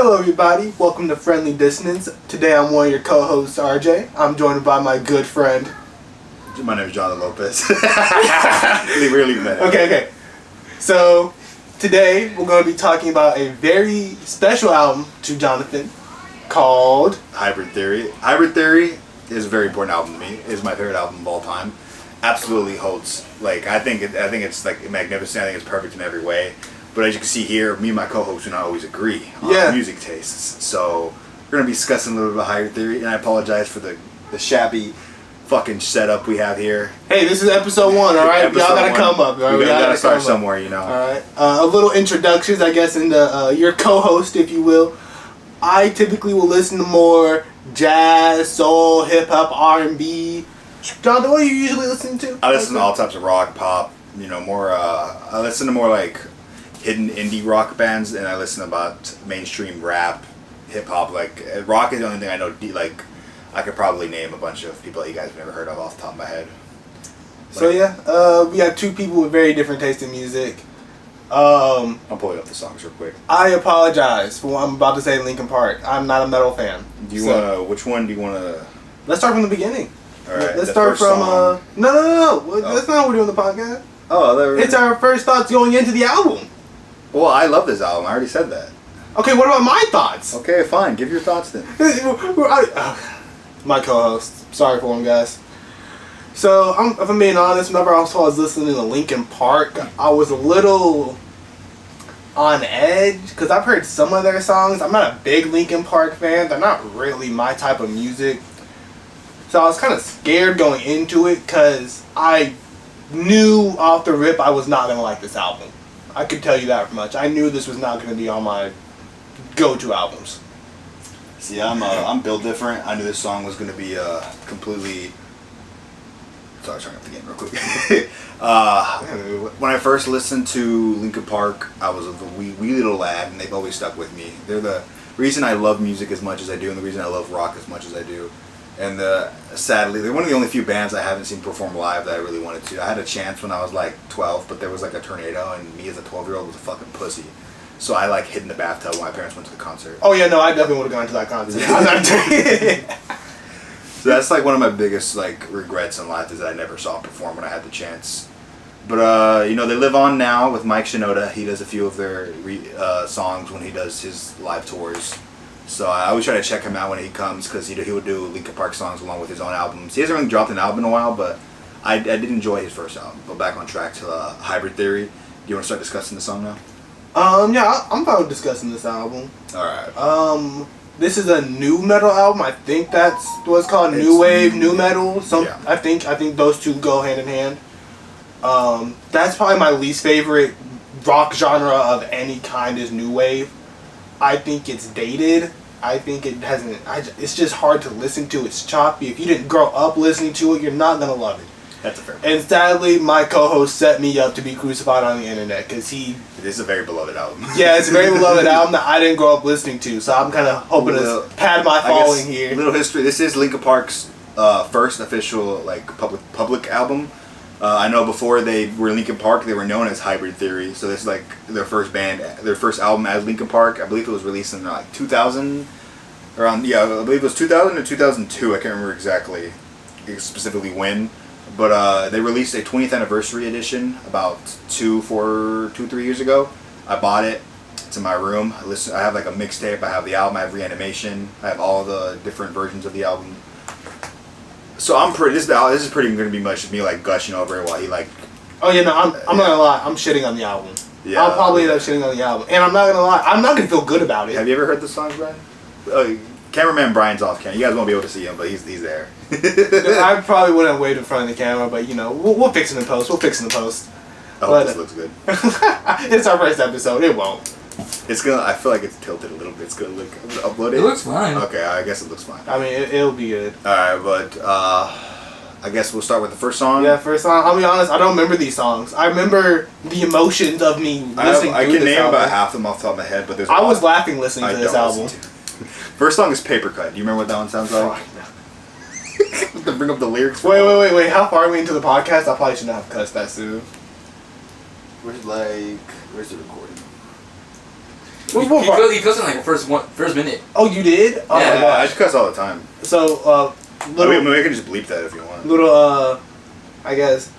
Hello everybody, welcome to Friendly Dissonance. Today I'm one of your co-hosts, RJ. I'm joined by my good friend. My name is Jonathan Lopez. We're leaving that. Okay. So, today we're going to be talking about a very special album to Jonathan called Hybrid Theory. Hybrid Theory is a very important album to me. It is my favorite album of all time. Absolutely holds, I think it's like magnificent. I think it's perfect in every way. But as you can see here, me and my co-host do not always agree on music tastes. So we're going to be discussing a little bit of Hybrid Theory, and I apologize for the shabby fucking setup we have here. Hey, this is episode 1, alright? Y'all gotta come up, alright? We gotta start somewhere, you know. Alright. A little introductions, I guess, into your co-host, if you will. I typically will listen to more jazz, soul, hip-hop, R&B. Jonathan, what are you usually listening to? I listen to all types of rock, pop, more, I listen to more like hidden indie rock bands, and I listen about mainstream rap, hip-hop. Rock is the only thing I know, I could probably name a bunch of people that you guys have never heard of off the top of my head. So we got two people with very different taste in music. I'm pulling up the songs real quick. I apologize for what I'm about to say, Linkin Park. I'm not a metal fan. Which one do you wanna? Let's start from the beginning. Alright. Let's start from No. That's not what we're doing the podcast. Oh, it's our first thoughts going into the album. Well, I love this album. I already said that. Okay, what about my thoughts? Okay, fine. Give your thoughts then. My co-host. Sorry for him, guys. So, if I'm being honest, whenever I was listening to Linkin Park, I was a little on edge because I've heard some of their songs. I'm not a big Linkin Park fan. They're not really my type of music. So I was kind of scared going into it because I knew off the rip I was not going to like this album. I could tell you that much. I knew this was not going to be on my go-to albums. See, I'm built different. I knew this song was going to be completely. Sorry, turn up the game real quick. When I first listened to Linkin Park, I was a wee little lad, and they've always stuck with me. They're the reason I love music as much as I do, and the reason I love rock as much as I do. And sadly, they're one of the only few bands I haven't seen perform live that I really wanted to. I had a chance when I was 12, but there was a tornado, and me as a 12-year-old was a fucking pussy. So I hid in the bathtub when my parents went to the concert. Oh yeah, no, I definitely would have gone to that concert. So that's one of my biggest regrets in life is that I never saw them perform when I had the chance. But they live on now with Mike Shinoda. He does a few of their songs when he does his live tours. So I always try to check him out when he comes because he would do Linkin Park songs along with his own albums. He hasn't really dropped an album in a while, but I did enjoy his first album. But back on track to Hybrid Theory. Do you want to start discussing the song now? Yeah, I'm fine with discussing this album. Alright. This is a new metal album. I think that's what's called new wave, new metal. Yeah. I think those two go hand in hand. That's probably my least favorite rock genre of any kind is new wave. I think it's dated. I think it hasn't. It's just hard to listen to. It's choppy. If you didn't grow up listening to it, you're not gonna love it. That's a fair point. And sadly, my co-host set me up to be crucified on the internet because It is a very beloved album. Yeah, it's a very beloved album that I didn't grow up listening to. So I'm kind of hoping to pad my following here. Little history. This is Linkin Park's first official public album. I know before they were Linkin Park, they were known as Hybrid Theory. So this is their first their first album as Linkin Park. I believe it was released in 2000, I believe it was 2000 or 2002. I can't remember specifically when. But they released a 20th anniversary edition about 3 years ago. I bought it. It's in my room. I have a mixtape. I have the album. I have Reanimation. I have all the different versions of the album. So I'm pretty. This is pretty going to be much of me gushing over it while he Oh yeah, no, I'm not gonna lie. I'm shitting on the album. Yeah, I'll probably end up shitting on the album, and I'm not gonna lie. I'm not gonna feel good about it. Have you ever heard the songs, Brian? Cameraman Brian's off camera. You guys won't be able to see him, but he's there. I probably wouldn't wait in front of the camera, but we'll fix it in post. I hope this looks good. It's our first episode. It won't. I feel like it's tilted a little bit. It's gonna upload it. It looks fine. Okay, I guess it looks fine. I mean, it'll be good. Alright, but I guess we'll start with the first song. Yeah, first song. I'll be honest, I don't remember these songs. I remember the emotions of me listening to this album. I can name about half of them off the top of my head, but there's I was laughing listening to this album. First song is Paper Cut. Do you remember what that one sounds like? To bring up the lyrics. Wait. How far are we into the podcast? I probably shouldn't have cussed that soon. Where's the recording? What He cussed in like the first minute. Oh, you did? Oh, Yeah. my gosh. I just cuss all the time. So, little, I mean, we can just bleep that if you want. little, I guess,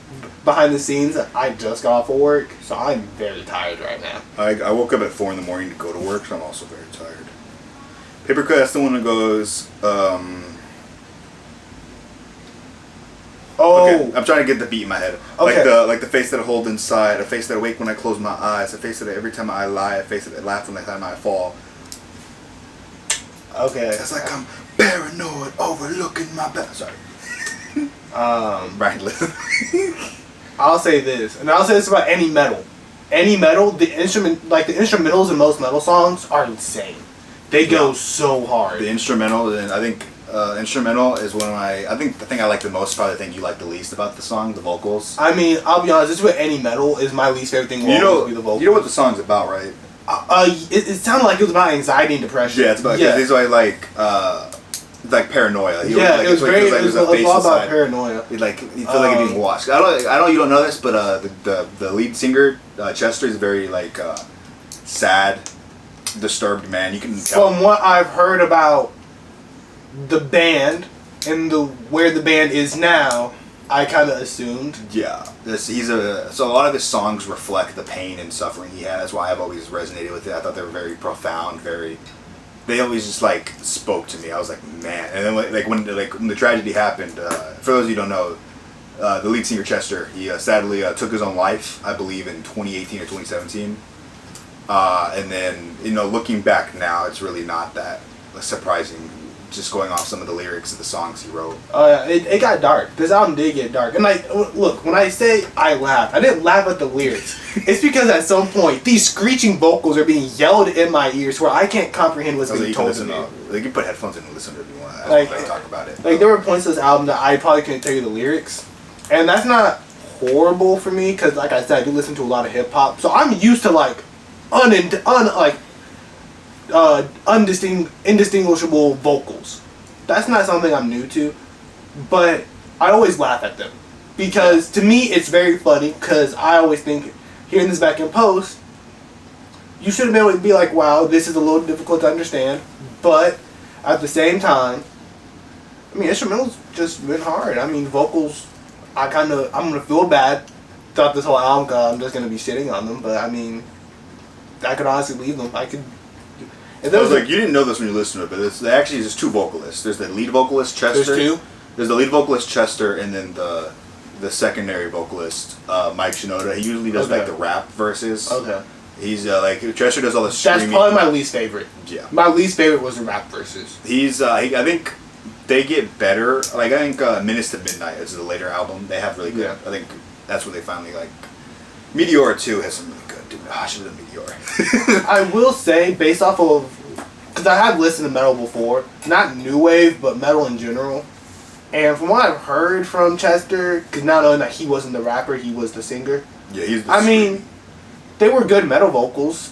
behind the scenes, I just got off of work, so I'm very tired right now. I woke up at 4 in the morning to go to work, so I'm also very tired. Paper cut, that's the one that goes, Oh, okay, I'm trying to get the beat in my head. Okay. Like the face that I hold inside, a face that I wake when I close my eyes, a face that every time I lie, a face that I laugh when every time I fall. okay. It's like I'm paranoid, overlooking my back. Sorry. Right, listen. I'll say this, and I'll say this about any metal. Any metal, the instrumentals in most metal songs are insane. They go so hard. The instrumental, and I think instrumental is one of my. I think the thing I like the most, probably the thing you like the least about the song, the vocals. I mean, I'll be honest. This is what any metal is my least favorite thing. Will always be the vocals. You know what the song's about, right? It sounded like it was about anxiety and depression. Yeah, it's about. Yeah. It's like paranoia. It was very. It was a lot about paranoia. You feel like you're being watched. I know you don't know this, but the lead singer Chester is very sad, disturbed man. You can tell. From what I've heard about the band and where the band is now, I kind of assumed. Yeah, so a lot of his songs reflect the pain and suffering he has. That's why I've always resonated with it. I thought they were very profound, they always just spoke to me. I was like, man. And then when the tragedy happened, for those of you who don't know, the lead singer Chester, he sadly took his own life, I believe in 2018 or 2017. And then looking back now, it's really not that surprising. Just going off some of the lyrics of the songs he wrote. Oh yeah, it got dark. This album did get dark. And look, when I say I laughed, I didn't laugh at the lyrics. It's because at some point, these screeching vocals are being yelled in my ears where I can't comprehend what's being told to me. You can put headphones in and listen to it if you want. Talk about it. There were points in this album that I probably couldn't tell you the lyrics. And that's not horrible for me, because like I said, I do listen to a lot of hip-hop. So I'm used to indistinguishable vocals. That's not something I'm new to, but I always laugh at them because to me it's very funny, because I always think, hearing this back in post, you should have been able to be like, wow, this is a little difficult to understand, but at the same time, I mean, instrumentals just went hard. I mean, vocals, I'm gonna feel bad throughout this whole album because I'm just gonna be shitting on them, but I mean, I could honestly leave them. I was like, you didn't know this when you listened to it, but there's 2 vocalists. There's the lead vocalist, Chester. There's 2? There's the lead vocalist, Chester, and then the secondary vocalist, Mike Shinoda. He usually does the rap verses. Okay. He's Chester does all the screaming. That's probably my least favorite. Yeah. My least favorite was the rap verses. I think they get better. I think Minutes to Midnight is the later album. They have really good. Yeah. I think that's where they finally Meteor 2 has some really good. Dude, I should have done Meteor. I will say, based off of, because I have listened to metal before, not new wave, but metal in general, and from what I've heard from Chester, because now knowing that he wasn't the rapper, he was the singer. Yeah, he's. I mean, they were good metal vocals.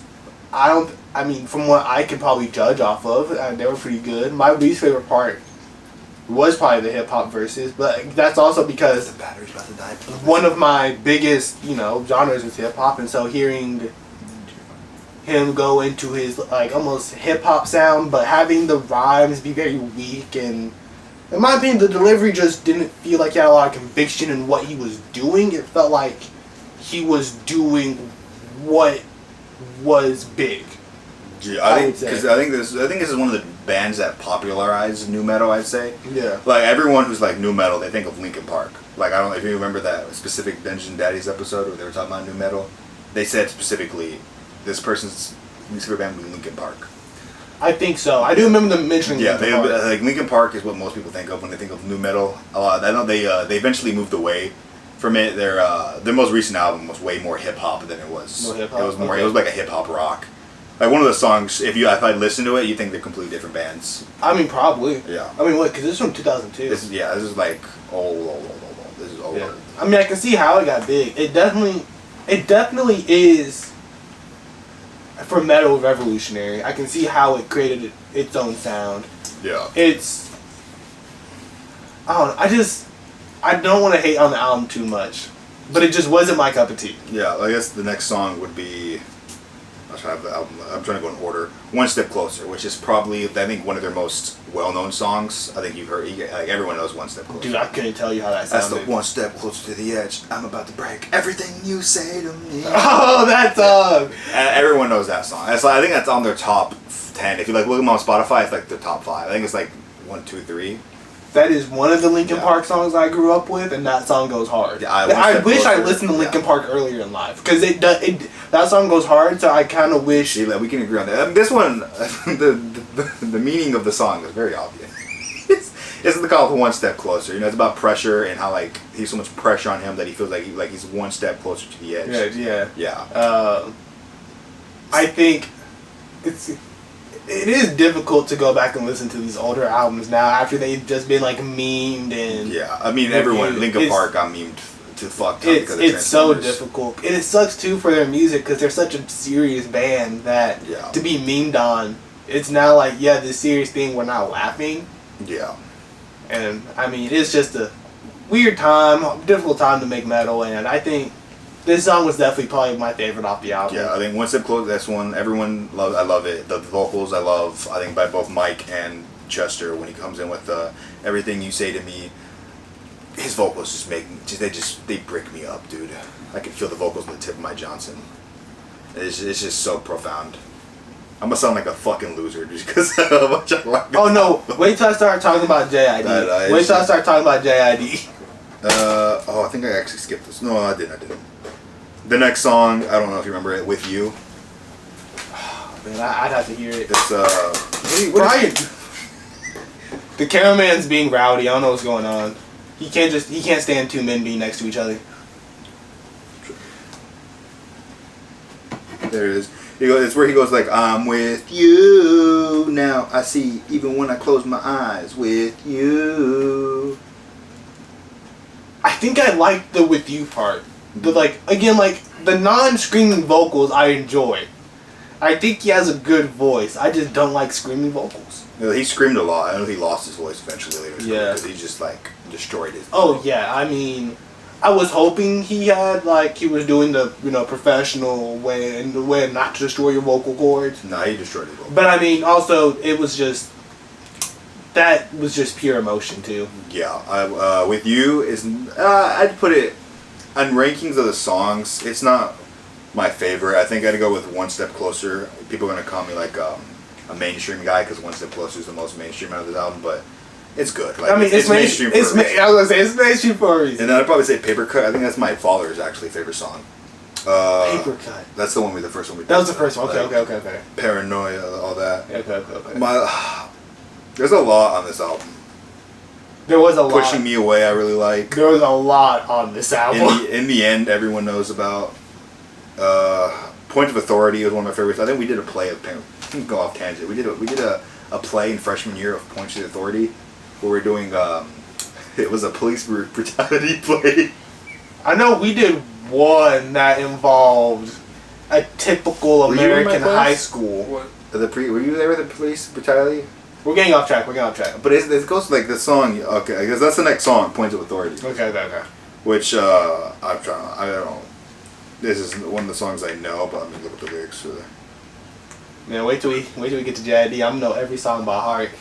From what I can probably judge off of, they were pretty good. My least favorite part was probably the hip hop verses, but that's also because the battery's about to die. One of my biggest, genres is hip hop, and so hearing him go into his almost hip hop sound, but having the rhymes be very weak, and in my opinion, the delivery just didn't feel like he had a lot of conviction in what he was doing. It felt like he was doing what was big. Yeah, I think this is one of the bands that popularized new metal. I'd say. Yeah. Everyone who's new metal, they think of Linkin Park. I don't know if you remember that specific Dungeon Daddies episode where they were talking about new metal. They said specifically, this person's least favorite band would be Linkin Park. I think so. I do remember them mentioning. Yeah, Linkin Park. Linkin Park is what most people think of when they think of new metal. I know they eventually moved away from it. Their most recent album was way more hip hop than it was. More hip hop. It was more. Okay. It was like a hip hop rock. One of the songs, if I listen to it, you think they're completely different bands. I mean, probably. Yeah. What? Because this is from 2002. This is old. This is old. Yeah. I can see how it got big. It definitely is for metal revolutionary. I can see how it created its own sound. Yeah. I don't know. I don't want to hate on the album too much, but it just wasn't my cup of tea. Yeah, I guess the next song would be I'm trying to go in order. One Step Closer, which is probably, I think, one of their most well-known songs. I think you've heard, like, everyone knows One Step Closer. Dude, I couldn't tell you how that sounded. That's the one step closer to the edge. I'm about to break everything you say to me. Oh, that song! Everyone knows that song. I think that's on their top 10. If you like look them on Spotify, it's like the top 5. I think it's like 1, 2, 3. That is one of the Linkin Park songs I grew up with, and that song goes hard. Yeah, I wish I listened to Linkin Park earlier in life, because that song goes hard. So I kind of wish. See, we can agree on that. This one, the meaning of the song is very obvious. It's called One Step Closer. You know, it's about pressure and how like he's so much pressure on him that he feels like he's one step closer to the edge. Yeah. I think it is difficult to go back and listen to these older albums now after they've just been like memed and. Yeah, I mean everyone. Linkin Park got memed to fuck up because it's so difficult, and it sucks too for their music because they're such a serious band that to be memed on, it's now like this serious thing we're not laughing. Yeah. And I mean it's just a weird time, difficult time to make metal, and I think this song was definitely probably my favorite off the album. Yeah, I think One Step Closer, that's one everyone loves. I love it. The vocals I love. I think by both Mike and Chester when he comes in with Everything You Say to Me. His vocals they brick me up, dude. I can feel the vocals on the tip of my Johnson. It's just so profound. I'm gonna sound like a fucking loser just because of how much I like it. Oh no! Wait till I start talking about JID. Wait till I start talking about JID. I think I actually skipped this. No, I didn't. The next song, I don't know if you remember it, With You. Man, I'd have to hear it. It's Brian. The cameraman's being rowdy. I don't know what's going on. He can't stand two men being next to each other. There it is. It's where he goes like, I'm with you now. I see even when I close my eyes with you. I think I like the With You part. The the non-screaming vocals I enjoy. I think he has a good voice. I just don't like screaming vocals. He screamed a lot. I know he lost his voice eventually later. Yeah. Because he just destroyed it. Oh yeah, I mean, I was hoping he was doing the professional way and the way not to destroy your vocal cords. No, he destroyed his vocal. But I mean, also it was just pure emotion too. Yeah, With You is I'd put it on rankings of the songs. It's not my favorite. I think I'd go with One Step Closer. People are gonna call me like a mainstream guy because One Step Closer is the most mainstream out of this album, but it's good. I mean, it's mainstream. I was gonna say it's mainstream for a reason. And then I'd probably say Paper Cut. I think that's my father's actually favorite song. Paper Cut. That's the one the first one we did. That was the first one. Okay. Paranoia, all that. Okay. There's a lot on this album. There was a lot. Pushing Me Away, I really like. There was a lot on this album. In the end, everyone knows about. Point of Authority was one of my favorites. I think we did a play go off tangent. We did a play in freshman year of Point of Authority, where we're doing. It was a police brutality play. I know we did one that involved a typical American high school. What? Were you there with the police brutality? We're getting off track. But it goes like the song. Okay, I guess that's the next song, Point of Authority. Okay. Which I don't know. This is one of the songs I know, but I'm gonna look at the lyrics for the. Man, wait till we get to JID. I'm gonna know every song by heart.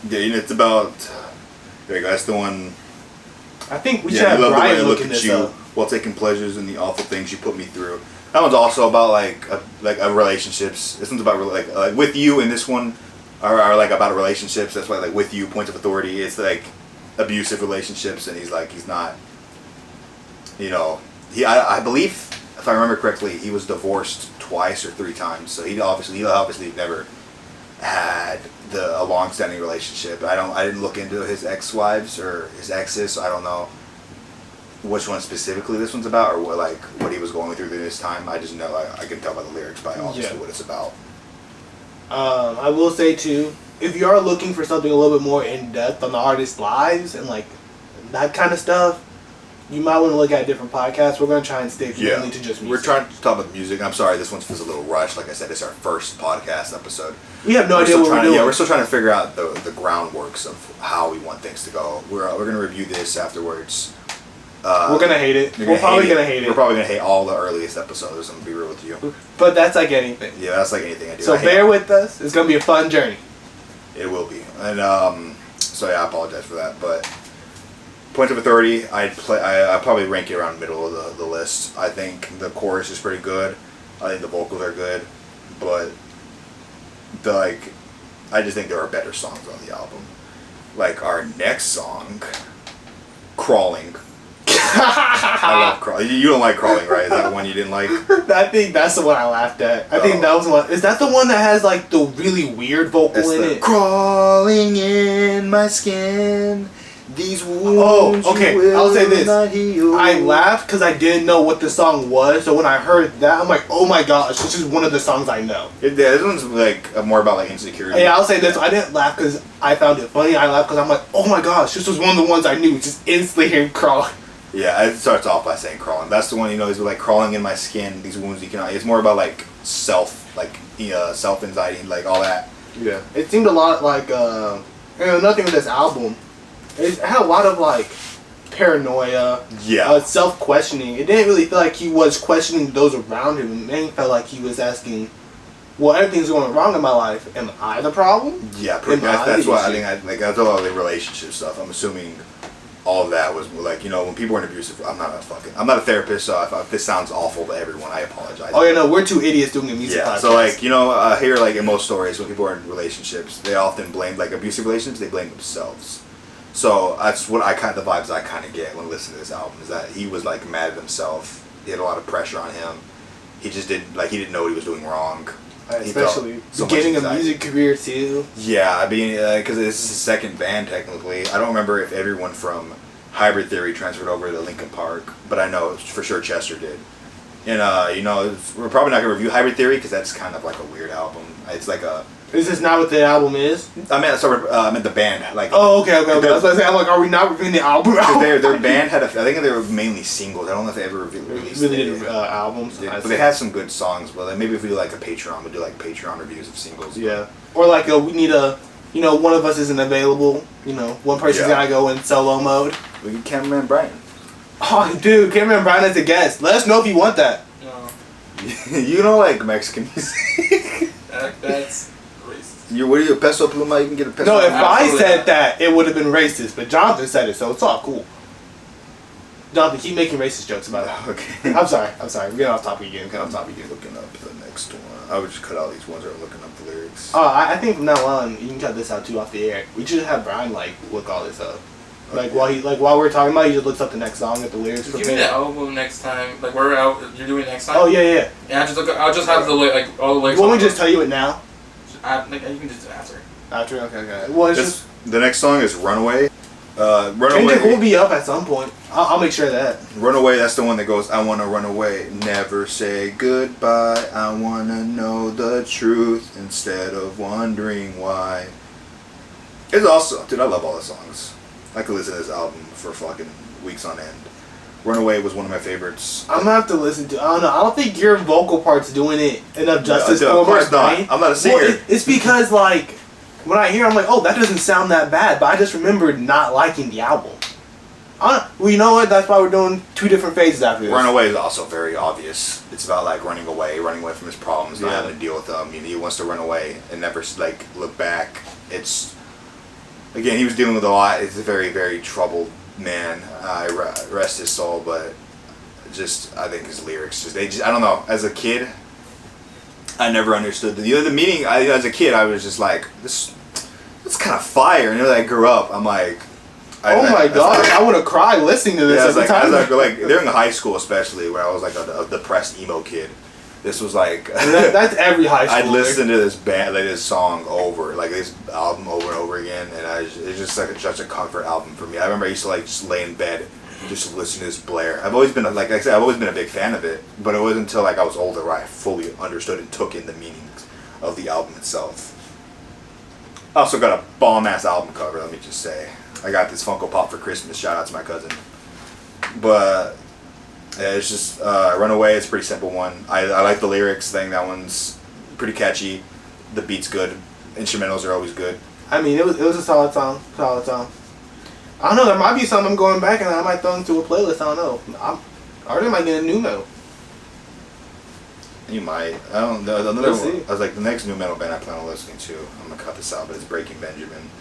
Yeah, it's about. There you go. That's the one. I think we should have Brian looking this up. While taking pleasures in the awful things you put me through. That one's also about relationships. This one's about like With You, and this one are like about relationships. That's why With You, Points of Authority. It's like abusive relationships, and he's not. I believe, if I remember correctly, he was divorced twice or 3 times. So he obviously never had a long-standing relationship. I didn't look into his ex-wives or his exes, so I don't know which one specifically this one's about, or what he was going through during this time. I just know I can tell by the lyrics by obviously what it's about. I will say too, if you are looking for something a little bit more in depth on the artists' lives and that kind of stuff, you might want to look at different podcasts. We're going to try and stick mainly to just music. We're trying to talk about music. I'm sorry, this one feels a little rushed. Like I said, it's our first podcast episode. We have no idea what we're doing. Yeah, we're still trying to figure out the groundworks of how we want things to go. We're going to review this afterwards. we're gonna hate it. We're probably gonna hate it. We're probably gonna hate all the earliest episodes. I'm gonna be real with you. But that's like anything. Yeah, that's like anything I do. So bear with us. It's gonna be a fun journey. It will be, and so yeah, I apologize for that. But points of authority, I'd probably rank it around middle of the list. I think the chorus is pretty good. I think the vocals are good, but I just think there are better songs on the album. Like our next song, Crawling. I love Crawling. You don't like Crawling, right? Is that the one you didn't like? I think that's the one I laughed at. I think that was the one. Is that the one that has like the really weird vocal in it? Crawling in my skin. These wounds. Oh, okay. I'll say this. I laughed because I didn't know what the song was. So when I heard that, I'm like, oh my gosh, this is one of the songs I know. This one's like more about like insecurity. Yeah, I'll say this. I didn't laugh because I found it funny. I laughed because I'm like, oh my gosh, this was one of the ones I knew. Just instantly hearing crawling. Yeah, it starts off by saying crawling. That's the one, he's like crawling in my skin. These wounds you cannot. It's more about like self anxiety, like all that. Yeah. It seemed a lot like nothing with this album. It had a lot of like paranoia, self-questioning. It didn't really feel like he was questioning those around him. It mainly felt like he was asking, well, everything's going wrong in my life. Am I the problem? Yeah, that's why I think that's all the relationship stuff. I'm assuming all of that was like, when people are in abusive, I'm not a therapist, so if this sounds awful to everyone, I apologize. Oh yeah, no, we're two idiots doing a music podcast. So like, I hear like in most stories when people are in relationships, they often blame, like abusive relationships, they blame themselves. So that's what the vibes I kind of get when listening to this album, is that he was like mad at himself. He had a lot of pressure on him. He just didn't know what he was doing wrong. Especially beginning a music career too. Yeah, I mean, because this is his second band technically. I don't remember if everyone from Hybrid Theory transferred over to Linkin Park, but I know for sure Chester did. And we're probably not gonna review Hybrid Theory because that's kind of like a weird album. It's like a. Is this not what the album is? I meant the band. Like. Oh, okay. I was about to say, I'm like, are we not reviewing the album? Their band had I think they were mainly singles. I don't know if they ever released. Really did albums. But they had some good songs. Well, maybe if we do like a Patreon, we'll do like Patreon reviews of singles. Yeah. Or like we need one of us isn't available. One person's gotta go in solo mode. We get Cameraman Brian. Oh, dude, Cameraman Brian as a guest. Let us know if you want that. No. You don't like Mexican music. That's racist. What are you, a peso pluma? You can get a peso. No, if I said that, it would have been racist. But Jonathan said it, so it's all cool. Jonathan, keep making racist jokes about it. Okay. I'm sorry. We're getting off topic again. Looking up the next one. I would just cut out these ones that are looking up the lyrics. Oh, I think from now on, you can cut this out too off the air. We should have Brian look all this up. While we're talking about it, he just looks up the next song at the lyrics. Just give me the album next time. Like we're out. You're doing it next time. Oh yeah. Yeah, I'll just have all the lyrics. Want me to just tell you it now? You can just do it after. After, okay. Well, it's the next song is Runaway. Runaway. Kendrick will be up at some point. I'll make sure of that. Runaway, that's the one that goes, I want to run away, never say goodbye, I want to know the truth instead of wondering why. It's also, dude, I love all the songs. I could listen to this album for fucking weeks on end. Runaway was one of my favorites. I'm gonna have to listen to. I don't know. I don't think your vocal part's doing it enough justice for of course my not. brain. I'm not a singer. Well, it's because when I hear, I'm like, oh, that doesn't sound that bad. But I just remembered not liking the album. Well, you know what? That's why we're doing two different phases after this. Runaway is also very obvious. It's about running away from his problems, not having to deal with them. He wants to run away and never look back. It's again, he was dealing with a lot. It's a very, very troubled man. I rest his soul, but I think his lyrics I don't know. As a kid, I never understood the meaning. As a kid, I was just like, this kind of fire. And then I grew up, I'm like, oh my god, I want to cry listening to this every time. During high school, especially, where I was a depressed emo kid. This was that's every high school. I'd listen to this band, this song this album over and over again, and it's just such a comfort album for me. I remember I used to just lay in bed, just listen to this blare. I've always been like I said, I've always been a big fan of it, but it wasn't until I was older where I fully understood and took in the meanings of the album itself. I also got a bomb ass album cover. Let me just say, I got this Funko Pop for Christmas. Shout out to my cousin, but. Yeah, it's just Runaway. It's a pretty simple one. I like the lyrics thing. That one's pretty catchy. The beat's good. Instrumentals are always good. I mean, it was a solid song. I don't know. There might be something I'm going back and I might throw into a playlist. I don't know. I already might get a new metal. You might. I don't know. Let's see. I was like, the next new metal band I plan on listening to, I'm going to cut this out, but it's Breaking Benjamin.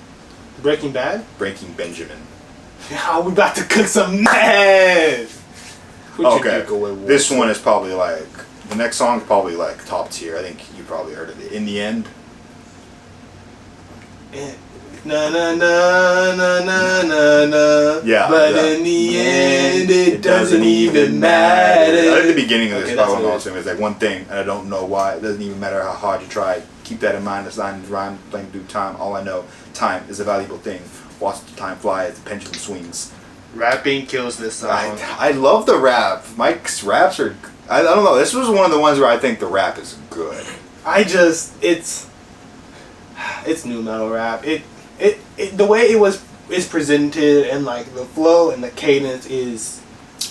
Breaking Bad? Breaking Benjamin. Yeah, we about to cook some mess. Okay. This one is probably like, the next song is probably like top tier. I think you probably heard of it. In the End. Na na na na na na na. Yeah. But in the end, it doesn't even matter. I think the beginning of this Okay, probably that's also is like one thing, and I don't know why. It doesn't even matter how hard you try. Keep that in mind. It's not in rhyme, playing through time. All I know, time is a valuable thing. Watch the time fly as the pendulum swings. Rapping kills this song. I love the rap. Mike's raps are. I don't know. This was one of the ones where I think the rap is good. It's new metal rap. It the way is presented and like the flow and the cadence is.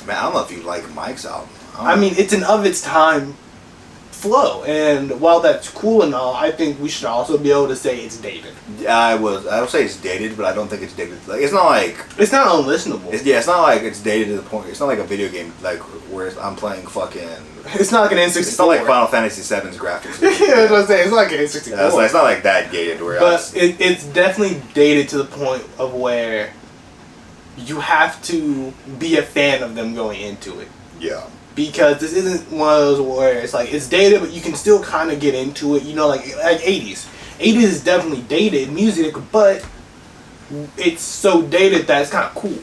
Man, I don't know if you like Mike's album. I mean, it's an of its time flow, and while that's cool and all, I think we should also be able to say it's dated. Yeah, I would say it's dated, but I don't think it's dated. Like, it's not like. It's not unlistenable. It's not like it's dated to the point. It's not like a video game like where I'm playing fucking. It's not like an N64. It's not like Final Fantasy VII's graphics. Yeah, that's what I'm saying. It's not like an N64. Yeah, it's not like that dated. It's definitely dated to the point of where you have to be a fan of them going into it. Yeah. Because this isn't one of those where it's like it's dated, but you can still kind of get into it. You know, like 80s. 80s is definitely dated music, but it's so dated that it's kind of cool.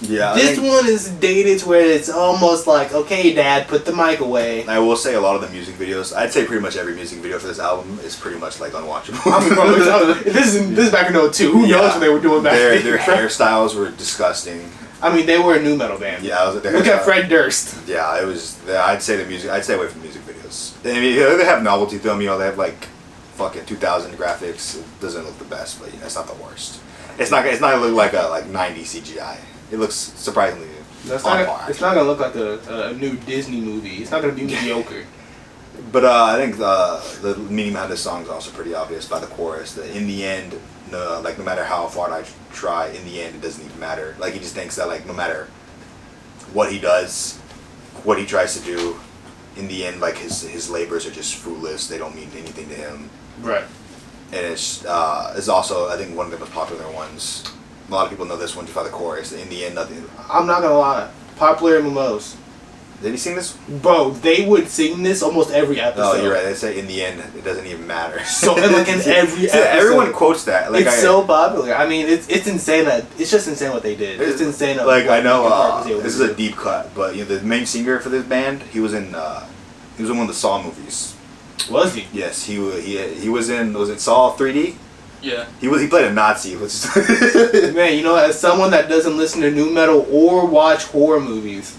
Yeah. This one is dated to where it's almost like, okay, Dad, put the mic away. I will say a lot of the music videos. I'd say pretty much every music video for this album is pretty much like unwatchable. I mean, bro, this is back in 02. Who knows what they were doing back then? Their hairstyles were disgusting. I mean, they were a new metal band. Yeah, look at Fred Durst. Yeah, it was. I'd say the music. I'd stay away from music videos. I mean, they have novelty to them. You know, they have like fucking 2000 graphics. It doesn't look the best, but you know, it's not the worst. It's not gonna look like a 90s CGI. It looks surprisingly on par. It's not gonna look like a new Disney movie. It's not gonna be mediocre. But I think the meaning behind this song is also pretty obvious by the chorus. That in the end, no matter how far I try, in the end it doesn't even matter. Like he just thinks that like no matter what he does, what he tries to do, in the end like his labors are just fruitless. They don't mean anything to him. Right. And it's also I think one of the most popular ones. A lot of people know this one just by the chorus. In the end, nothing. I'm not gonna lie. Popular MMOs. Did he sing this? Bro, they would sing this almost every episode. Oh, you're right. They say in the end, it doesn't even matter. So and like in every episode, everyone quotes that. Like, it's so popular. I mean, it's insane that it's just insane what they did. It's insane. Like I know this is a deep cut, but you know the main singer for this band, he was in one of the Saw movies. Was he? Yes, he was in. Was it Saw 3D? Yeah. He played a Nazi, which is man. You know, as someone that doesn't listen to new metal or watch horror movies,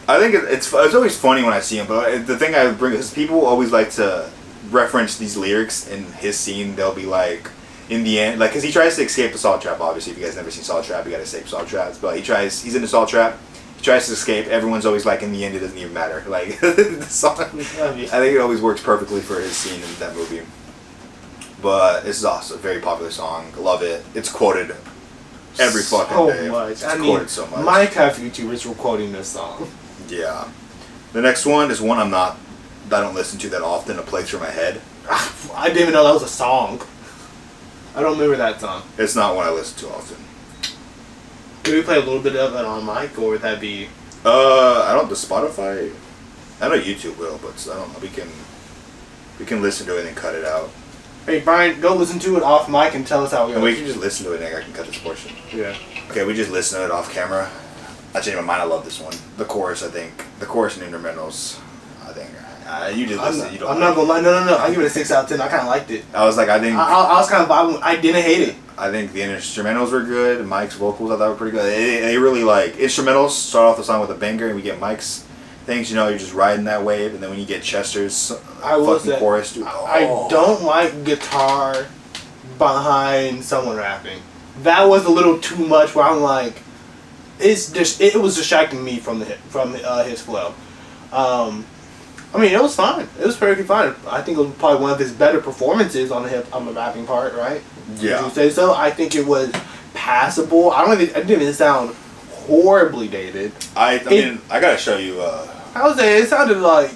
I think it's always funny when I see him. But the thing I bring is people always like to reference these lyrics in his scene. They'll be like, in the end, like, because he tries to escape the Salt Trap. Obviously, if you guys never seen Salt Trap, you gotta escape Salt Traps. But he's in the Salt Trap. He tries to escape. Everyone's always like, in the end, it doesn't even matter. Like the song, I think it always works perfectly for his scene in that movie. But this is also a very popular song. Love it. It's quoted every fucking day. Much. Quoted so much. My half YouTubers were quoting this song. Yeah. The next one is one I don't listen to that often. A Place for My Head. I didn't even know that was a song. I don't remember that song. It's not one I listen to often. Could we play a little bit of it on mic, or would that be? I don't. The Spotify. I know YouTube will, but I don't know. We can listen to it and cut it out. Hey Brian, go listen to it off mic and tell us how it goes. And we can just listen to it and I can cut this portion. Yeah. Okay, we just listen to it off camera. I changed my mind. I love this one. The chorus, I think. The chorus and instrumentals. I think. You just listen. You don't. I'm not gonna lie. No. I give it a 6 out of 10. I kind of liked it. I was like, I think. I was kind of vibing. I didn't hate it. I think the instrumentals were good. Mike's vocals I thought were pretty good. They really like instrumentals. Start off the song with a banger, and we get Mike's things. You know, you're just riding that wave, and then when you get Chester's fucking chorus, dude. I don't like guitar behind someone rapping. That was a little too much. Where I'm like, it was distracting me from his flow. I mean, it was fine. It was perfectly fine. I think it was probably one of his better performances on the rapping part, right? Yeah. Would you say so? I think it was passable. It didn't even sound horribly dated. I mean, I gotta show you. I would say it sounded like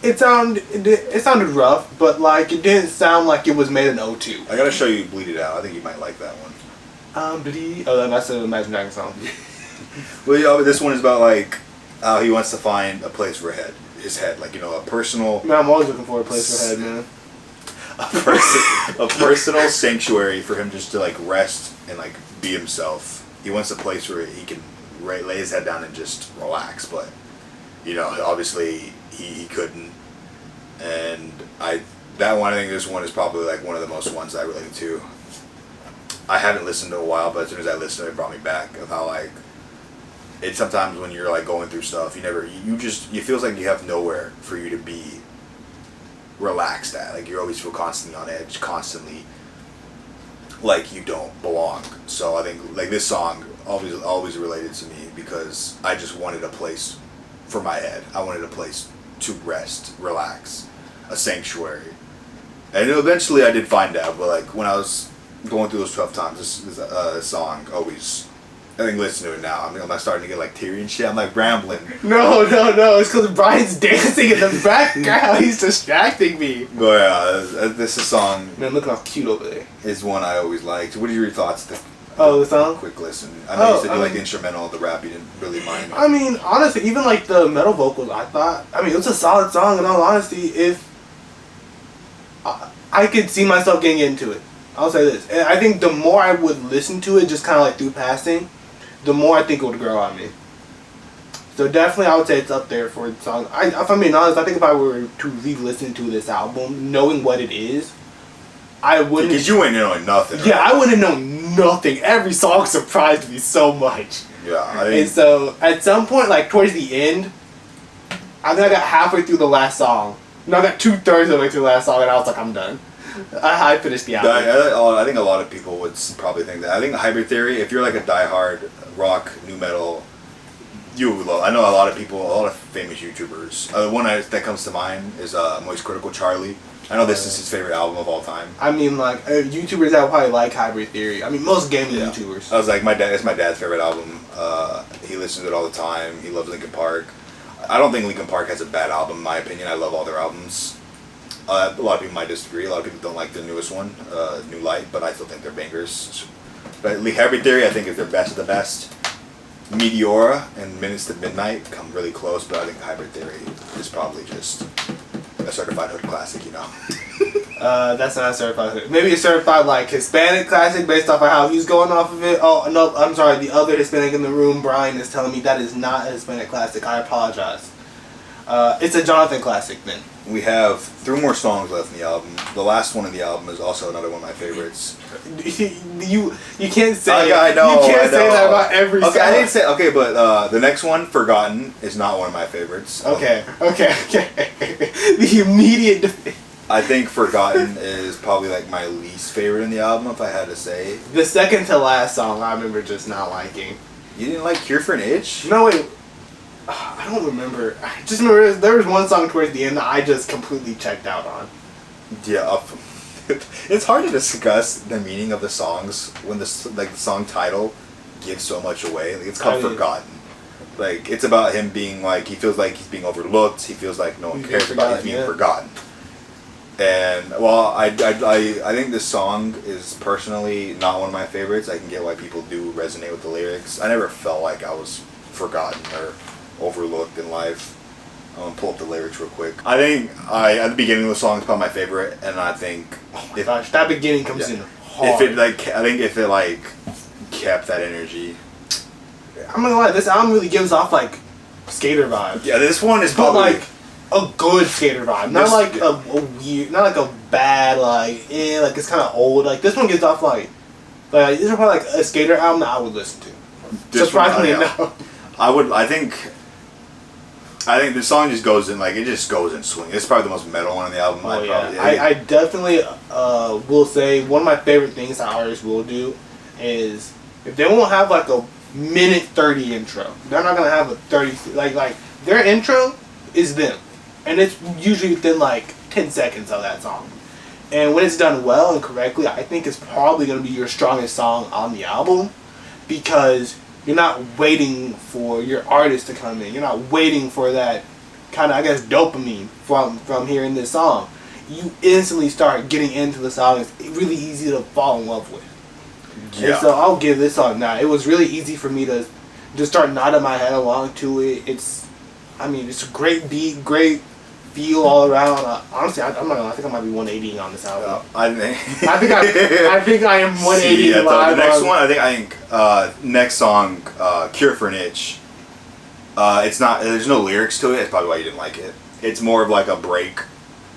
it sounded rough, but like it didn't sound like it was made in '02. I gotta show you "Bleed It Out." I think you might like that one. That's an Imagine Dragons song. Well, yeah, this one is about like how he wants to find a place for his head, like a personal. Man, I'm always looking for a place for head, man. A personal sanctuary for him just to like rest and like be himself. He wants a place where he can lay his head down and just relax, but obviously he couldn't. And I think this one is probably like one of the most ones I relate to. I haven't listened to a while, but as soon as I listened, it brought me back of how like it sometimes when you're like going through stuff, it feels like you have nowhere for you to be relaxed at. Like you always feel constantly on edge, constantly like you don't belong. So I think like this song always related to me because I just wanted a place for my head. I wanted a place to rest, relax, a sanctuary. And eventually I did find that, but like when I was going through those tough times, this song always, I think listening to it now, I'm like starting to get like teary and shit. I'm like rambling. No, it's because Brian's dancing in the background. He's distracting me. But yeah, this is song. Man, look how cute over there. Is one I always liked. What are your thoughts? The song? Quick listen. I know you said you like the instrumental, the rap you didn't really mind. I mean, honestly, even like the metal vocals, it was a solid song. In all honesty, if I could see myself getting into it. I'll say this. And I think the more I would listen to it, just kind of like through passing, the more I think it would grow on me. So definitely I would say it's up there for the song. If I'm being honest, I think if I were to re-listen to this album, knowing what it is, I wouldn't... Because you ain't knowing nothing. Yeah, right? I wouldn't know nothing. Every song surprised me so much. Yeah, And so, at some point, like, towards the end, I think I got halfway through the last song. No, I got 2/3 of the way through the last song, and I was like, I'm done. I finished the album. I think a lot of people would probably think that. I think Hybrid Theory, if you're like a diehard rock, new metal, you would love. I know a lot of people, a lot of famous YouTubers. The one that comes to mind is Moist Critical Charlie. I know this is his favorite album of all time. I mean, like, YouTubers that would probably like Hybrid Theory. I mean, most gaming YouTubers. I was like, it's my dad's favorite album. He listens to it all the time. He loves Linkin Park. I don't think Linkin Park has a bad album, in my opinion. I love all their albums. A lot of people might disagree. A lot of people don't like the newest one, New Light, but I still think they're bangers. But Hybrid Theory, I think, is their best of the best. Meteora and Minutes to Midnight come really close, but I think Hybrid Theory is probably just a certified hood classic, That's not a certified hood. Maybe a certified, like, Hispanic classic based off of how he's going off of it. Oh, no, I'm sorry. The other Hispanic in the room, Brian, is telling me that is not a Hispanic classic. I apologize. It's a Jonathan classic, then. We have 3 more songs left in the album. The last one in the album is also another one of my favorites. You can't say I know, you can't say that about every song. I didn't say but the next one, Forgotten, is not one of my favorites. Okay. The immediate I think Forgotten is probably like my least favorite in the album, if I had to say. The second to last song I remember just not liking. You didn't like Cure for an Itch? No, wait. I don't remember. I just remember there was one song towards the end that I just completely checked out on. Yeah, it's hard to discuss the meaning of the songs when the song title gives so much away. Like, it's called Forgotten. Like, it's about him being like, he feels like he's being overlooked. He feels like no one cares about him being forgotten. And well, I think this song is personally not one of my favorites. I can get why people do resonate with the lyrics. I never felt like I was forgotten or overlooked in life. I'm gonna pull up the lyrics real quick. I think at the beginning of the song is probably my favorite, and I think gosh, that beginning comes in hard. If it kept that energy. I'm not gonna lie, this album really gives off like skater vibes. Yeah, this one is probably a good skater vibe, not like a weird, not like a bad like it's kind of old. Like this one gives off like this is probably like a skater album that I would listen to. Surprisingly enough, I think the song just goes in it just goes in swing. It's probably the most metal one on the album. I definitely will say one of my favorite things that artists will do is if they won't have like a minute 30 intro, they're not gonna have a 30 like their intro is them, and it's usually within like 10 seconds of that song. And when it's done well and correctly, I think it's probably going to be your strongest song on the album, because you're not waiting for your artist to come in. You're not waiting for that kind of, I guess, dopamine from hearing this song. You instantly start getting into the song. It's really easy to fall in love with. Yeah. And so I'll give this song that. It was really easy for me to just start nodding my head along to it. It's a great beat, great feel all around. Honestly, I'm not gonna lie, I think I might be 180 on this album. I think I think I am 180 yeah, live. the next one, I think next song, Cure for an Itch. It's not. There's no lyrics to it. It's probably why you didn't like it. It's more of like a break,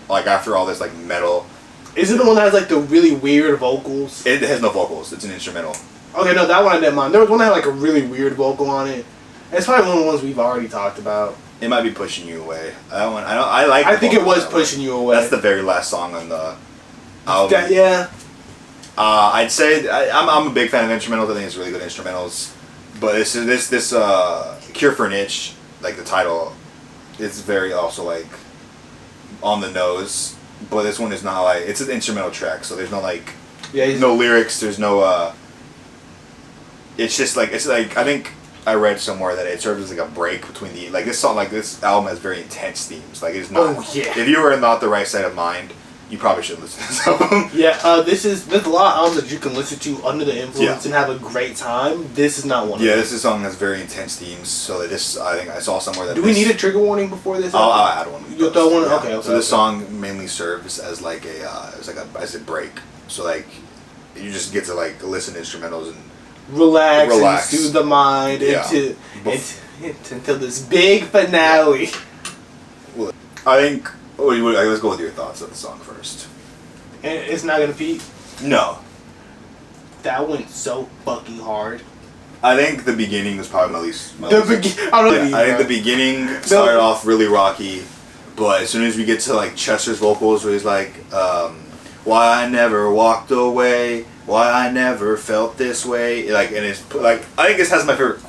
like after all this like metal. Is it the one that has like the really weird vocals? It has no vocals. It's an instrumental. Okay, no, that one I didn't mind. There was one that had like a really weird vocal on it. It's probably one of the ones we've already talked about. It might be Pushing You Away. That one, I like. I think it was Pushing You Away. That's the very last song on the album. Yeah. I'd say I'm a big fan of instrumentals. I think it's really good instrumentals. But this Cure for an Itch, like the title, it's very also like on the nose. But this one is not like, it's an instrumental track, so there's no like no lyrics. There's no it's just like, it's like, I think I read somewhere that it serves as like a break between the, like this song, like this album has very intense themes. Like it's not. Oh yeah. If you were not the right state of mind, you probably shouldn't listen to this album. Yeah, there's a lot of albums that you can listen to under the influence and have a great time. This is not one of them. Yeah, this song has very intense themes, so that this, I think I saw somewhere that Do we need a trigger warning before this? I'll add one. You'll throw one? Yeah. Okay. So this song mainly serves as like as a break. So like, you just get to like listen to instrumentals and relax. And soothe the mind until this big finale. Well, I think, let's go with your thoughts of the song first. And it's not gonna peak. No. That went so fucking hard. I think the beginning was probably my least. I think the beginning started off really rocky, but as soon as we get to like Chester's vocals, where he's like, "Why I never walked away, why I never felt this way," like, and it's like, I think this has my favorite.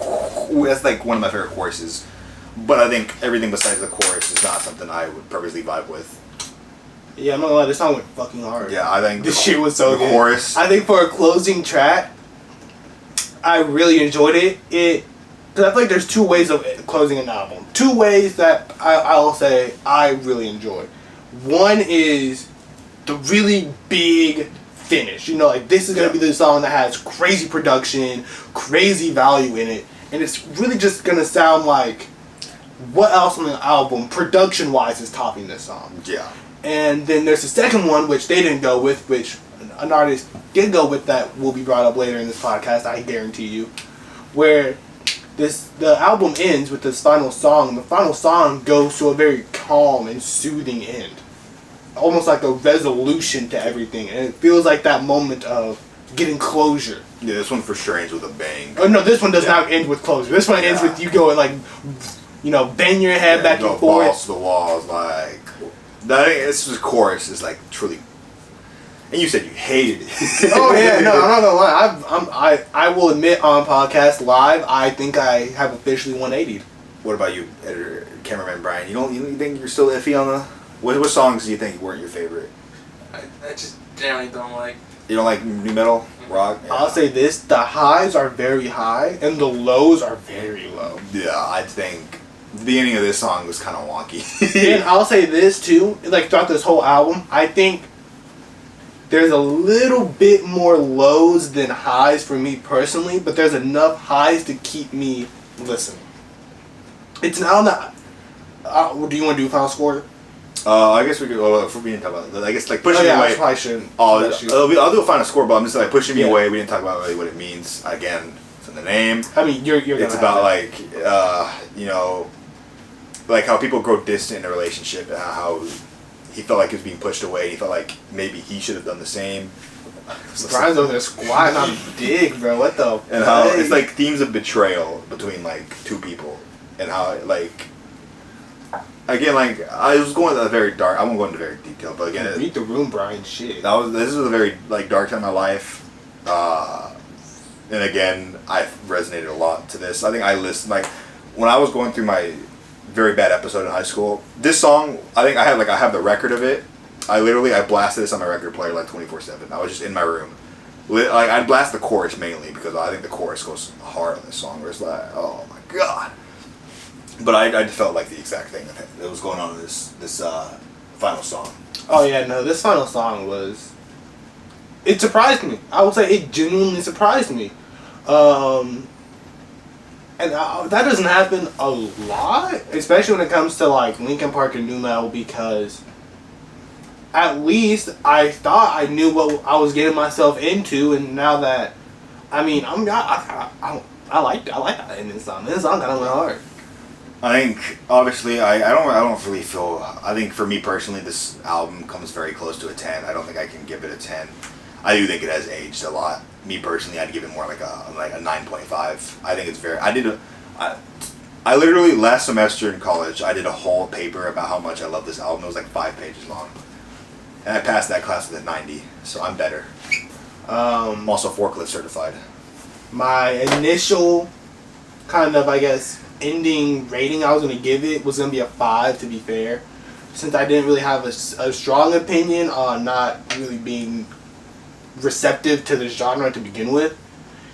That's like one of my favorite choruses, but I think everything besides the chorus is not something I would purposely vibe with. Yeah, I'm not gonna lie, this song went fucking hard. Yeah, I think this shit was so good. Chorus. I think for a closing track, I really enjoyed it. Cause I feel like there's two ways of closing an album. Two ways that I'll say I really enjoy. One is the really big finish. You know, like this is gonna be the song that has crazy production, crazy value in it, and it's really just gonna sound like what else on the album, production wise, is topping this song. Yeah. And then there's the second one, which they didn't go with, which an artist did go with that will be brought up later in this podcast, I guarantee you, where the album ends with this final song. The final song goes to a very calm and soothing end. Almost like a resolution to everything. And it feels like that moment of getting closure. Yeah, this one for sure ends with a bang. Oh no, this one does not end with closure. This one ends with you going like, bang your head back and forth. Balls to the walls, like. This chorus is like truly. And you said you hated it. Oh yeah, no, I'm not gonna lie. I will admit on podcast live, I think I have officially 180'd. What about you, editor, cameraman Brian? You think you're still iffy on the? What songs do you think weren't your favorite? I just generally don't like. You don't like new metal, rock? Yeah. I'll say this: the highs are very high, and the lows are very low. Yeah, I think the beginning of this song was kind of wonky. And I'll say this too: like throughout this whole album, I think there's a little bit more lows than highs for me personally, but there's enough highs to keep me listening. It's an album that. Do you want to do a final score? I guess we could. If we didn't talk about it, I guess like Pushing Me Away. I probably shouldn't. I'll do a final score, but I'm just like Pushing Me Away. We didn't talk about really what it means. Again, it's in the name. I mean, you're. It's about like like how people grow distant in a relationship, and how he felt like he was being pushed away. He felt like maybe he should have done the same. Brian's over there squatting on dick, bro. What the? And how it's like themes of betrayal between like two people, and how like. Again, like I was going to a very dark. I won't go into very detail, but again, read the room, Brian. Shit. This was a very like dark time in my life, and again, I resonated a lot to this. I think I listened like when I was going through my very bad episode in high school. This song, I think I have the record of it, I blasted this on my record player like 24/7. I was just in my room. Like I'd blast the chorus mainly because I think the chorus goes hard on this song. Where it's like, oh my god. But I felt like the exact thing that was going on in this final song. Oh yeah, no, this final song was. It surprised me. I would say it genuinely surprised me. And that doesn't happen a lot, especially when it comes to like Linkin Park and nu metal, because at least I thought I knew what I was getting myself into, and now that I like that ending song. This song kind of went hard. I think obviously I don't really feel. I think for me personally, this album comes very close to a 10. I don't think I can give it a 10. I do think it has aged a lot. Me personally, I'd give it more like a 9.5. I think it's very. I literally last semester in college, I did a whole paper about how much I love this album. It was like 5 pages long, and I passed that class with a 90. So I'm better. I'm also forklift certified. My initial kind of, I guess, ending rating I was going to give it was going to be a 5, to be fair, since I didn't really have a strong opinion on not really being receptive to the genre to begin with.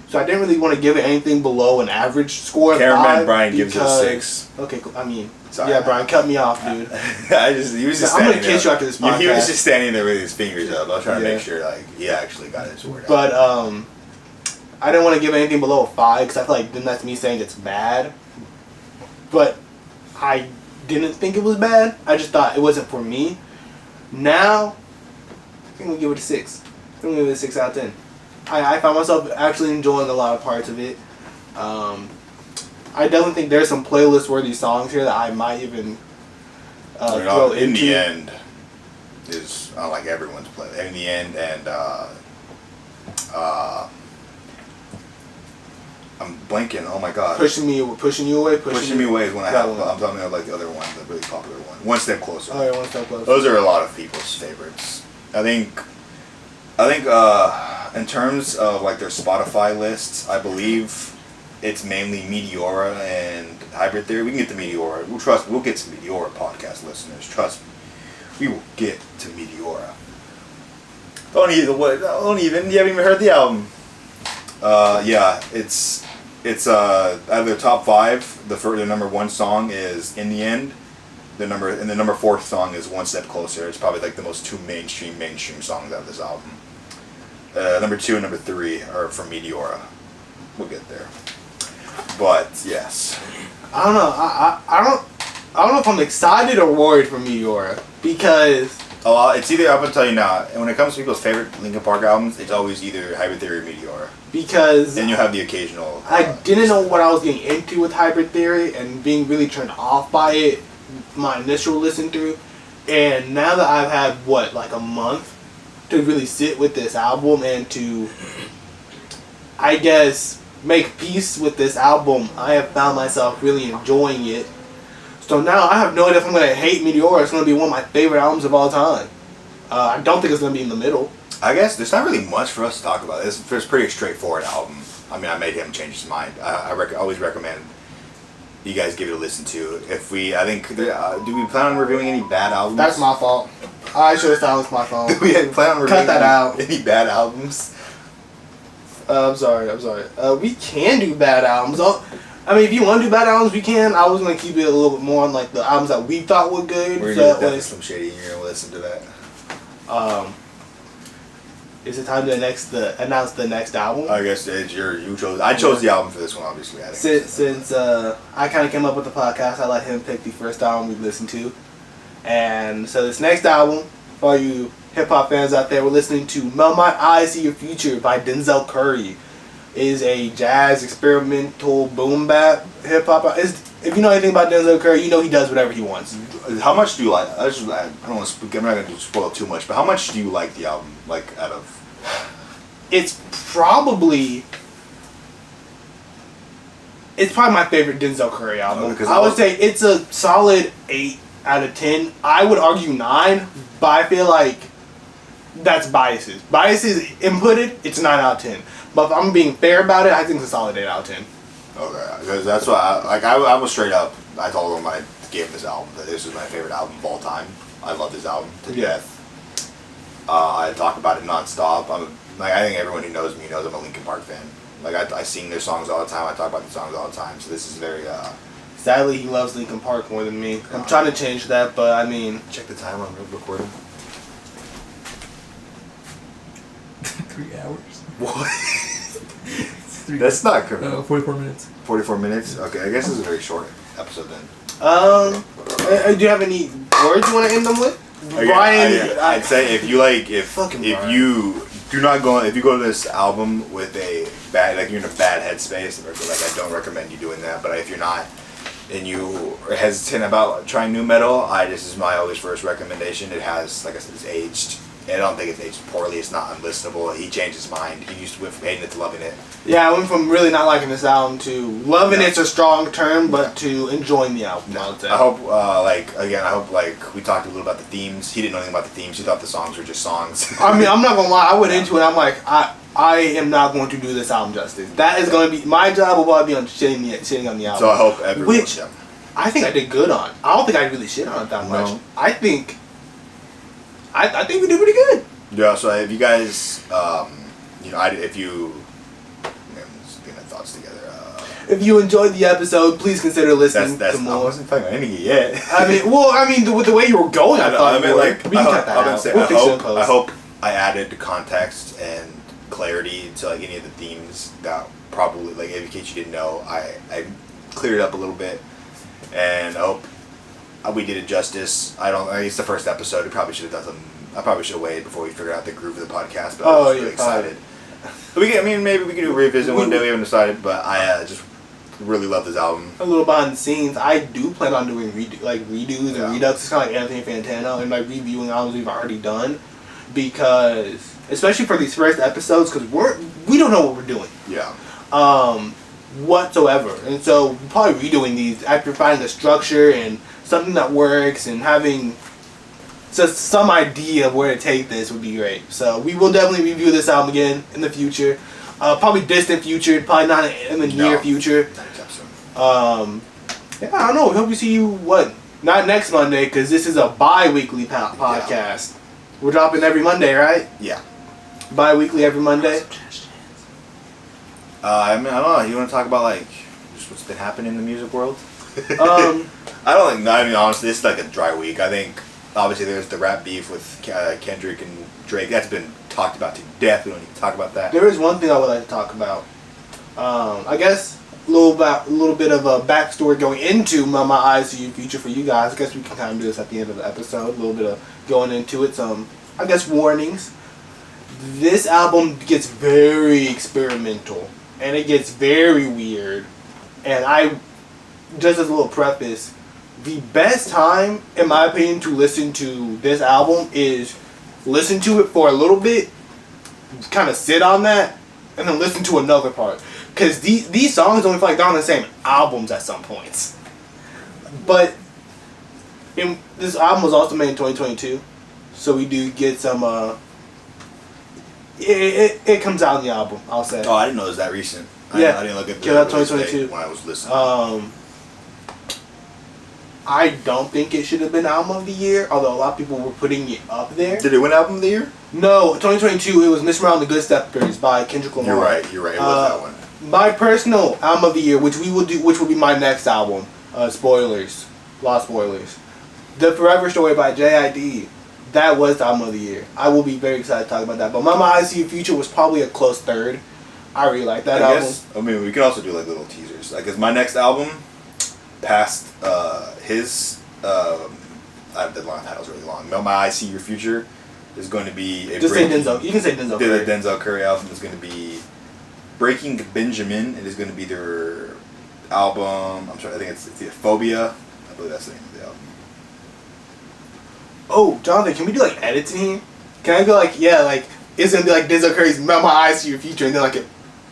So I didn't really want to give it anything below an average score of 5. Cameraman Brian gives it a 6. Okay, cool. I mean, sorry, yeah, Brian, cut me off, dude. He was just I'm standing going to kiss you after this podcast. He was just standing there with his fingers up. I was trying to make sure like he actually got his word out. But I didn't want to give anything below a 5 because I feel like then that's me saying it's bad. But I didn't think it was bad. I just thought it wasn't for me. Now, I think we'll give it a 6. I'm going to give it a 6 out of 10. I found myself actually enjoying a lot of parts of it. I definitely think there's some playlist-worthy songs here that I might even throw into. In the End is like everyone's play. In the End and I'm blanking. Oh my god. Pushing me away. Pushing Me Away is one I have. I'm talking about like the other one, the really popular one. One Step Closer. Oh yeah, One Step Closer. Those are a lot of people's favorites. I think in terms of like their Spotify lists, I believe it's mainly Meteora and Hybrid Theory. We can get to Meteora. We'll get to Meteora, podcast listeners. Trust me. We will get to Meteora. You haven't even heard the album. Yeah, it's out of their top 5. The number 1 song is In the End. The number 4th song is One Step Closer. It's probably like the most 2 mainstream songs out of this album. Number 2 and number 3 are from Meteora. We'll get there. But yes, I don't know. I don't know if I'm excited or worried for Meteora because. Oh, it's either. I'm gonna tell you now. When it comes to people's favorite Linkin Park albums, it's always either Hybrid Theory or Meteora. Because. And you have the occasional. I didn't know what I was getting into with Hybrid Theory and being really turned off by it. My initial listen through, and now that I've had like a month to really sit with this album and to, I guess, make peace with this album, I have found myself really enjoying it. So now I have no idea if I'm going to hate Meteora. It's going to be one of my favorite albums of all time. I don't think it's going to be in the middle. I guess there's not really much for us to talk about. It's a pretty straightforward album. I mean, I made him change his mind. I always recommend you guys give it a listen to. Do we plan on reviewing any bad albums? That's my fault. I should have silenced my phone. Do we plan on reviewing Cut that out. Any bad albums? I'm sorry. We can do bad albums. I mean, if you want to do bad albums, we can. I was going to keep it a little bit more on like the albums that we thought were good. We're going to do some shady and you're going to listen to that. Is it time to announce the next album? I guess you chose. I chose the album for this one, obviously. Since I kind of came up with the podcast, I let him pick the first album we listened to. And so this next album, for all you hip-hop fans out there, we're listening to Melt My Eyes, See Your Future by Denzel Curry. It is a jazz, experimental, boom bap hip-hop. If you know anything about Denzel Curry, you know he does whatever he wants. How much do you like? I don't want to. I'm not going to spoil too much, but how much do you like the album? Like out of. It's probably my favorite Denzel Curry album. I would say it's a solid 8 out of 10. I would argue 9, but I feel like that's biases. Biases inputted, it's 9 out of 10. But if I'm being fair about it, I think it's a solid 8 out of 10. Okay, because that's why I was straight up. I told him I gave him this album that this is my favorite album of all time. I love this album to death. I talk about it nonstop. I think everyone who knows me knows I'm a Linkin Park fan. Like I sing their songs all the time. I talk about the songs all the time. So this is very. Sadly, he loves Linkin Park more than me. I'm trying to change that, but I mean. Check the time on recording. 3 hours. What? That's not correct. 44 minutes. 44 minutes. Okay, I guess this is a very short episode then. Do you have any words you want to end them with? Brian, I'd say if you go to this album with a bad, like you're in a bad headspace, like I don't recommend you doing that. But if you're not, and you are hesitant about trying new metal, this is my always first recommendation. It has, like I said, it's aged. I don't think it's aged poorly. It's not unlistenable. He changed his mind. He used to went from hating it to loving it. Yeah, I went from really not liking this album to loving it's a strong term, but to enjoying the album. I hope, I hope we talked a little about the themes. He didn't know anything about the themes. He thought the songs were just songs. I mean, I'm not gonna lie. I went into it. I'm like, I am not going to do this album justice. That is going to be my job. Will probably be on shitting on the album. So I hope everyone. Which I think I did good on. I don't think I really shit on it that much. I think we did pretty good. Yeah. So if you guys, if you. Just getting my thoughts together. If you enjoyed the episode, please consider listening to more. I wasn't talking about anything yet. With the way you were going, I thought. We can cut that out. I hope I added context and clarity to like any of the themes that probably, like, in case you didn't know, I cleared it up a little bit, and I hope we did it justice. It's the first episode. I probably should have waited before we figured out the groove of the podcast, but I was really excited. Maybe we can do a revisit one day. We haven't decided, but I just really love this album. A little behind the scenes, I do plan on doing redos and redux. It's kind of like Anthony Fantano and like reviewing albums we've already done, because especially for these first episodes, because we don't know what we're doing. Yeah. Whatsoever, and so probably redoing these after finding a structure and something that works and having just some idea of where to take this would be great. So we will definitely review this album again in the future. Probably distant future, probably not in the near future. I don't know. We hope we see you, not next Monday, because this is a bi-weekly podcast. We're dropping every Monday, right? Yeah. Bi-weekly every Monday. I don't know. You want to talk about just what's been happening in the music world? Honestly, this is like a dry week. I think obviously there's the rap beef with Kendrick and Drake. That's been talked about to death. We don't need to talk about that. There is one thing I would like to talk about. I guess a little bit of a backstory going into my Eyes to You future for you guys. I guess we can kind of do this at the end of the episode. A little bit of going into it. Some, I guess, warnings. This album gets very experimental. And it gets very weird. And just as a little preface, the best time, in my opinion, to listen to this album is listen to it for a little bit, kind of sit on that, and then listen to another part. Because these songs only feel like they're on the same albums at some points. But this album was also made in 2022, so we do get some. It comes out in the album, I'll say. Oh, I didn't know it was that recent. Yeah, I didn't look at the 2022 when I was listening. I don't think it should have been album of the year, although a lot of people were putting it up there. Did it win album of the year? No, 2022 it was Miss Around the Good Steppers by Kendrick Lamar. You're right. It was that one. My personal album of the year, which will be my next album. Spoilers, lot spoilers. The Forever Story by J.I.D. That was the album of the year. I will be very excited to talk about that. But Mama I See You Future was probably a close third. I really like that album. We could also do little teasers. Cause my next album, past his, the long title's really long. Mama I See Your Future is going to be say Denzel. You can say Denzel Curry. The Denzel Curry album is going to be Breaking Benjamin. It is going to be their album. I think it's the Phobia. I believe that's the name of the album. Oh, Jonathan, can we do edits in here? Can I go it's gonna be Denzel Curry's Mama I See Your Future, and then it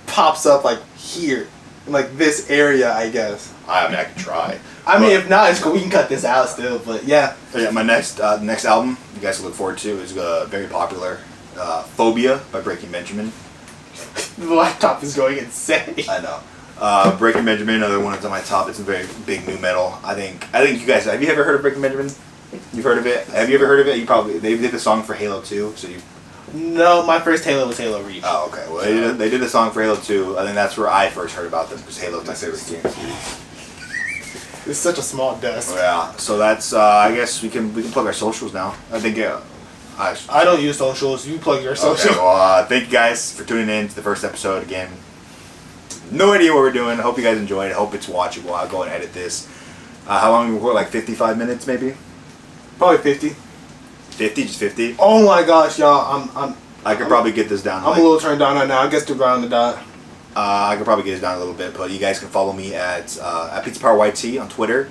pops up here in this area, I guess. I can try. If not, it's cool. We can cut this out still, but yeah. So yeah, my next album you guys can look forward to is very popular, Phobia by Breaking Benjamin. The laptop is going insane. I know. Breaking Benjamin, another one that's on my top. It's a very big new metal. I think you guys, have you ever heard of Breaking Benjamin? You've heard of it? Have you ever heard of it? They did the song for Halo 2, so you. No, my first Halo was Halo Reach. Oh, okay. Well, they did the song for Halo 2, and then that's where I first heard about them because Halo's my favorite game series. It's such a small desk. Yeah. So that's I guess we can plug our socials now. I think I don't use socials. You plug your social. Okay, well, thank you guys for tuning in to the first episode again. No idea what we're doing. I hope you guys enjoyed. I hope it's watchable. I'll go and edit this. How long we record? Like 55 minutes, maybe. Probably 50. 50, just 50. Oh my gosh, y'all! I could probably get this down. I'm a little turned on right now. I guess to round the dot. I could probably get this down a little bit, but you guys can follow me at Pizza Power YT on Twitter.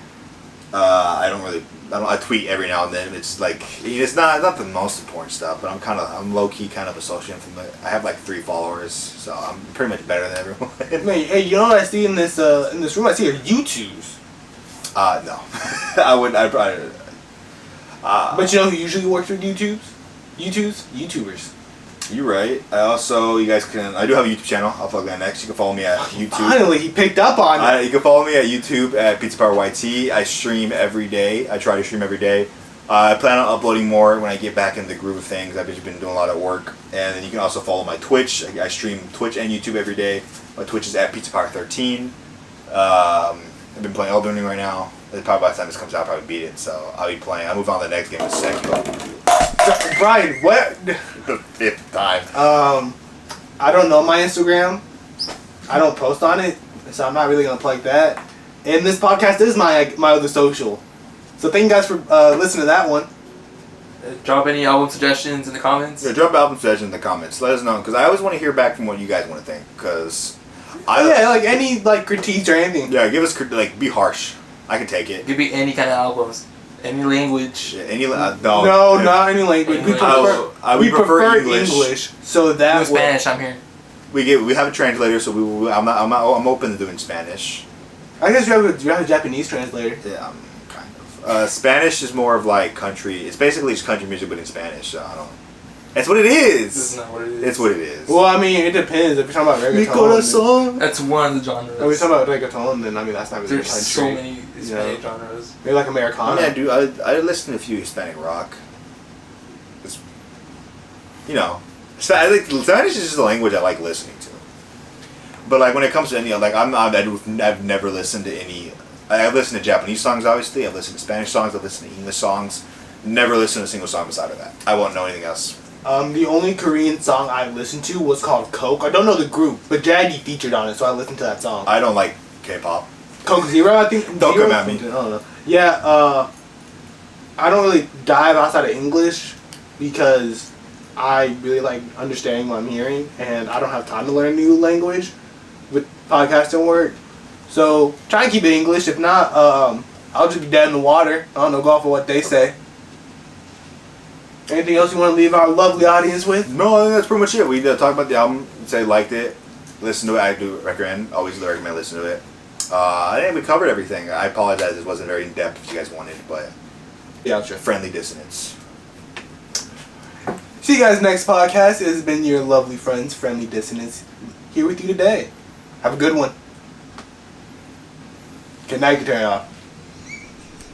I tweet every now and then. It's like it's not the most important stuff, but I'm low key kind of a social influencer. I have like 3 followers, so I'm pretty much better than everyone. Hey, you know what I see in this room? I see your YouTubes. No, I'd probably. But you know who usually works with YouTubers. You're right. You guys can. I do have a YouTube channel. I'll plug that next. You can follow me at YouTube. Finally, he picked up on it. You can follow me at YouTube at Pizza Power YT. I stream every day. I try to stream every day. I plan on uploading more when I get back in the groove of things. I've just been doing a lot of work. And then you can also follow my Twitch. I stream Twitch and YouTube every day. My Twitch is at Pizza Power 13. I've been playing Elden Ring right now. Probably by the time this comes out, I'll probably beat it. So I'll be playing. I'll move on to the next game with Sekiro. Brian, what? The 5th time. I don't know my Instagram. I don't post on it, so I'm not really gonna plug that. And this podcast is my other social. So thank you guys for listening to that one. Drop any album suggestions in the comments. Yeah, drop album suggestions in the comments. Let us know, because I always want to hear back from what you guys want to think. Because like any critiques or anything. Yeah, give us be harsh. I can take it. It could be any kind of albums, any language. Yeah, no, not any language. We prefer English. So that Spanish, I'm here. We have a translator, so I'm open to doing Spanish. I guess you have a Japanese translator. Yeah, kind of. Spanish is more of like country. It's basically just country music, but in Spanish. So I don't. It's what it is. This is not what it is. It's what it is. Well, I mean, it depends. If you're talking about reggaeton, Mi corazón. That's one of the genres. If we're talking about reggaeton, then I mean that's not really There's country. so many Hispanic genres. Maybe like Americana. Yeah, dude. I listen to a few Hispanic rock. It's, I think Spanish is just a language I like listening to. But like when it comes to any, I've never listened to any. I've listened to Japanese songs, obviously. I've listened to Spanish songs. I've listened to English songs. Never listened to a single song beside of that. I won't know anything else. The only Korean song I listened to was called Coke. I don't know the group, but Jaggy featured on it, so I listened to that song. I don't like K-pop. Coke Zero, I think. Don't Zero? come at me. I don't know. Yeah, I don't really dive outside of English because I really like understanding what I'm hearing, and I don't have time to learn a new language with podcasting work. So try and keep it English. If not, I'll just be dead in the water. I don't know, go off of what they say. Anything else you want to leave our lovely audience with? No, I think that's pretty much it. We talked about the album, say liked it, listen to it. I do recommend, always recommend listen to it. I think we covered everything. I apologize, it wasn't very in depth if you guys wanted, but Yeah, sure. Friendly Dissonance. See you guys next podcast. It has been your lovely friends, Friendly Dissonance, here with you today. Have a good one. Good night, you can turn it off.